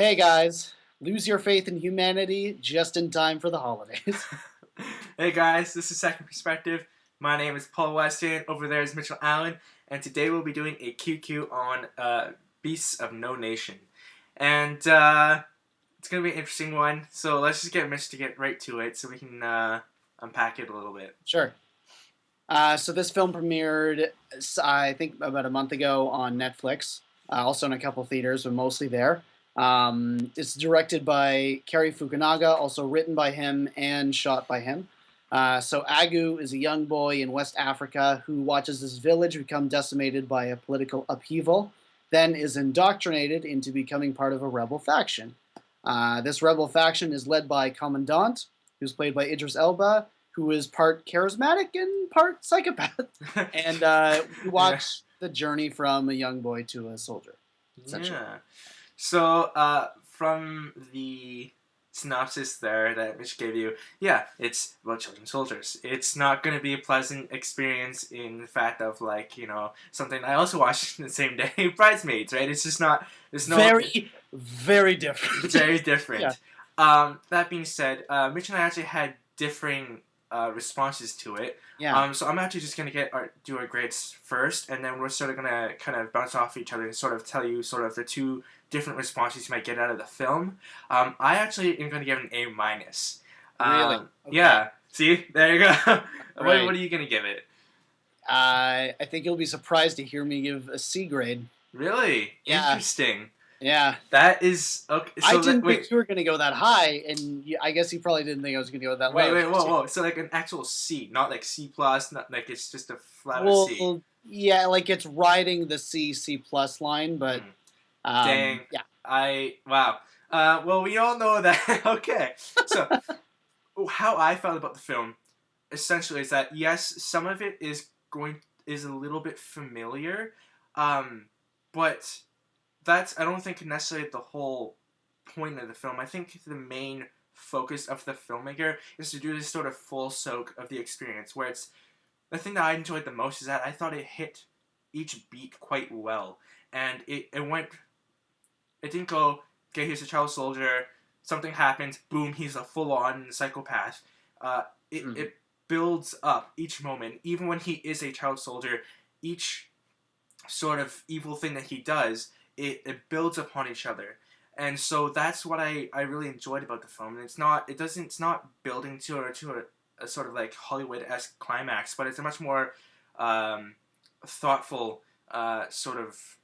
Hey guys, lose your faith in humanity just in time for the holidays. Hey guys, this is Second Perspective. My name is Paul Weston. Over there is Mitchell Allen, and today we'll be doing a QQ on Beasts of No Nation, and it's gonna be an interesting one. So let's just get Mitch to get right to it, so we can unpack it a little bit. Sure. So this film premiered, I think, about a month ago on Netflix. Also in a couple theaters, but mostly there. It's directed by Cary Fukunaga, also written by him and shot by him. So Agu is a young boy in West Africa who watches his village become decimated by a political upheaval, then is indoctrinated into becoming part of a rebel faction. This rebel faction is led by Commandant, who's played by Idris Elba, who is part charismatic and part psychopath. And we Yeah. watch the journey from a young boy to a soldier, essentially. Yeah. So, from the synopsis there that Mitch gave you, yeah, it's about children soldiers. It's not going to be a pleasant experience in the fact of, like, something I also watched the same day, Bridesmaids, right? It's just not, there's no... Very, very different. Very Yeah. different. That being said, Mitch and I actually had differing responses to it. Yeah. So I'm actually just gonna do our grades first, and then we're sort of gonna kind of bounce off each other and sort of tell you sort of the two different responses you might get out of the film. I actually am gonna give it an A minus. Really? Okay. Yeah. See, there you go. Right. What are you gonna give it? I think you'll be surprised to hear me give a C grade. Really? Yeah. Interesting. Yeah. That is okay. So I didn't think you were going to go that high, and I guess you probably didn't think I was going to go that low. Wait, whoa. So like an actual C, not like C plus, not like it's just a flat C. Well, yeah, like it's riding the C plus line, but Dang. yeah. Wow. Well, we all know that. Okay. So, how I felt about the film, essentially, is that yes, some of it is a little bit familiar, but I don't think necessarily the whole point of the film. I think the main focus of the filmmaker is to do this sort of full soak of the experience, where it's the thing that I enjoyed the most is that I thought it hit each beat quite well, and it didn't go, okay, here's a child soldier, something happens, boom, he's a full-on psychopath. It builds up each moment, even when he is a child soldier. Each sort of evil thing that he does, it builds upon each other, and so that's what I really enjoyed about the film. And it's not building to a sort of like Hollywood-esque climax, but it's a much more thoughtful sort of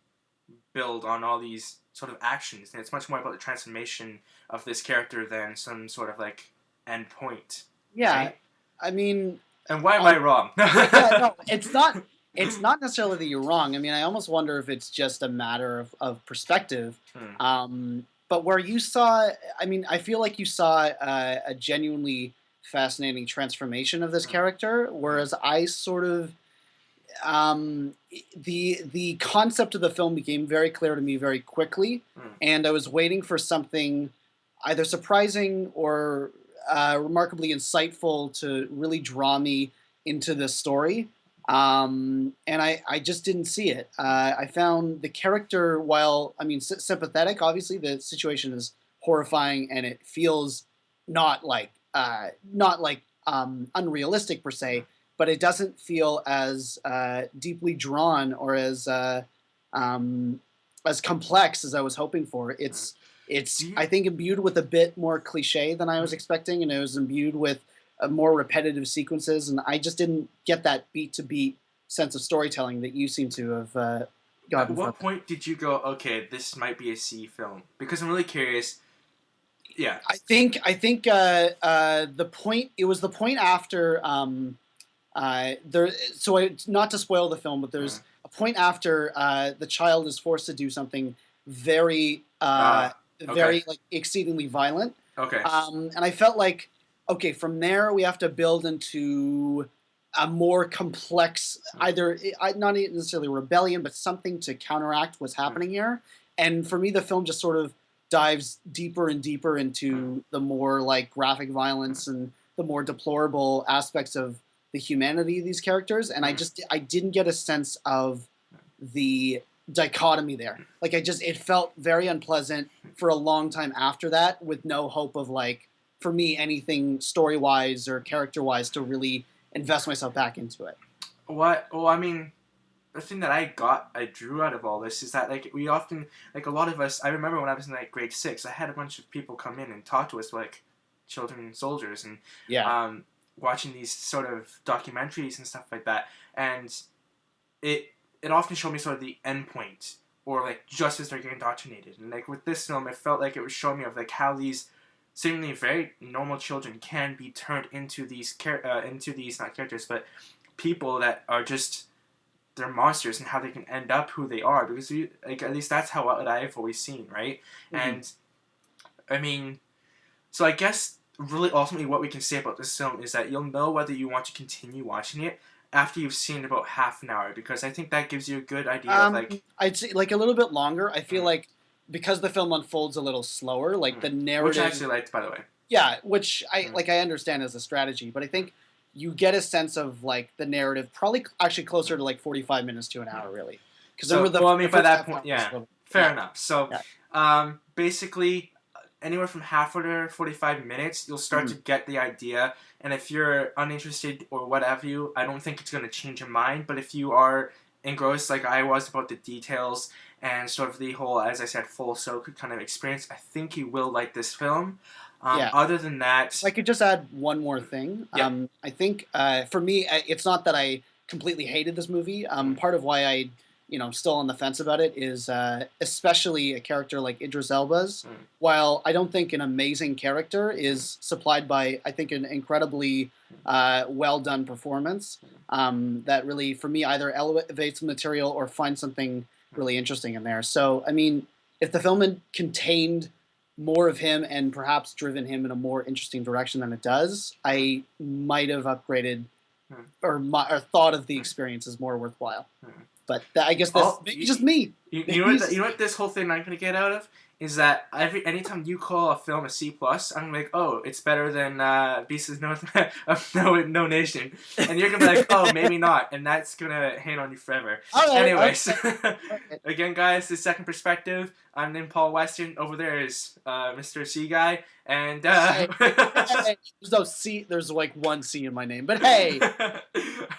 build on all these sort of actions, and it's much more about the transformation of this character than some sort of like end point. Yeah, right? I mean, and why am I wrong? yeah, no, it's not. It's not necessarily that you're wrong. I mean, I almost wonder if it's just a matter of perspective. But where you saw, I mean, I feel like you saw a genuinely fascinating transformation of this character, whereas I sort of, the concept of the film became very clear to me very quickly, and I was waiting for something either surprising or remarkably insightful to really draw me into the story. And I just didn't see it. I found the character, while I mean sympathetic, obviously the situation is horrifying and it feels not like unrealistic per se, but it doesn't feel as deeply drawn or as complex as I was hoping for. It's I think imbued with a bit more cliche than I was expecting, and it was imbued with more repetitive sequences, and I just didn't get that beat-to-beat sense of storytelling that you seem to have gotten. At what point did you go, okay, this might be a C film? Because I'm really curious. Yeah. I think the point, it was the point after there. So not to spoil the film, but there's a point after the child is forced to do something very very like exceedingly violent. Okay. And I felt like, okay, from there we have to build into a more complex, either not necessarily rebellion, but something to counteract what's happening here. And for me, the film just sort of dives deeper and deeper into the more like graphic violence and the more deplorable aspects of the humanity of these characters. And I didn't get a sense of the dichotomy there. Like it felt very unpleasant for a long time after that, with no hope of like for me anything story wise or character wise to really invest myself back into it. What? Well, I mean, the thing that I drew out of all this is that like we often like a lot of us. I remember when I was in like grade 6, I had a bunch of people come in and talk to us like children soldiers and Yeah. um, watching these sort of documentaries and stuff like that, and it it often showed me sort of the end point or like just as they're getting indoctrinated. And like with this film, it felt like it was showing me of like how these seemingly very normal children can be turned into into these not characters but people that are just they're monsters and how they can end up who they are because like at least that's how I've always seen, right? Mm-hmm. And I mean, so I guess really ultimately what we can say about this film is that you'll know whether you want to continue watching it after you've seen about half an hour because I think that gives you a good idea of like I'd say like a little bit longer. I feel mm, like because the film unfolds a little slower, like the which I narrative. actually liked by the way. Yeah, which Mm, I understand as a strategy, but I think you get a sense of like the narrative probably actually closer mm, to like 45 minutes to an mm. hour, really. Because So, remember well, I the mean, by first that half point, hour was yeah, a little, fair yeah, enough. So, yeah. basically, anywhere from half hour to 45 minutes, you'll start to Mhm. get the idea. And if you're uninterested or what have you, I don't think it's going to change your mind. But if you are engrossed, like I was, about the details and sort of the whole, as I said, full circle kind of experience, I think you will like this film. Yeah. Other than If that, I could just add one more thing, yep. I think for me, it's not that I completely hated this movie. Mm, Part of why I, still on the fence about it is especially a character like Idris Elba's. mm, While I don't think an amazing character is supplied by, I think, an incredibly well done performance that really, for me, either elevates the material or finds something mm, really interesting in there. So, I mean, if the film had contained more of him and perhaps driven him in a more interesting direction than it does, mm, I might have upgraded mm, or thought of the mm, experience as more worthwhile. mm. But I guess that's Oh, maybe just me. you know Maybe what? You know what? This whole thing I'm gonna get out of is that anytime you call a film a C plus, I'm like, oh, it's better than Beasts of No Nation, and you're gonna be like, oh, maybe not, and that's gonna hang on you forever. all right, Anyways, okay, all right. again, guys, the second perspective. I'm named Paul Weston. Over there is Mr. C guy, and Hey, hey, there's no C. There's like one C in my name, but hey.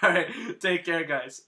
all right, take care, guys.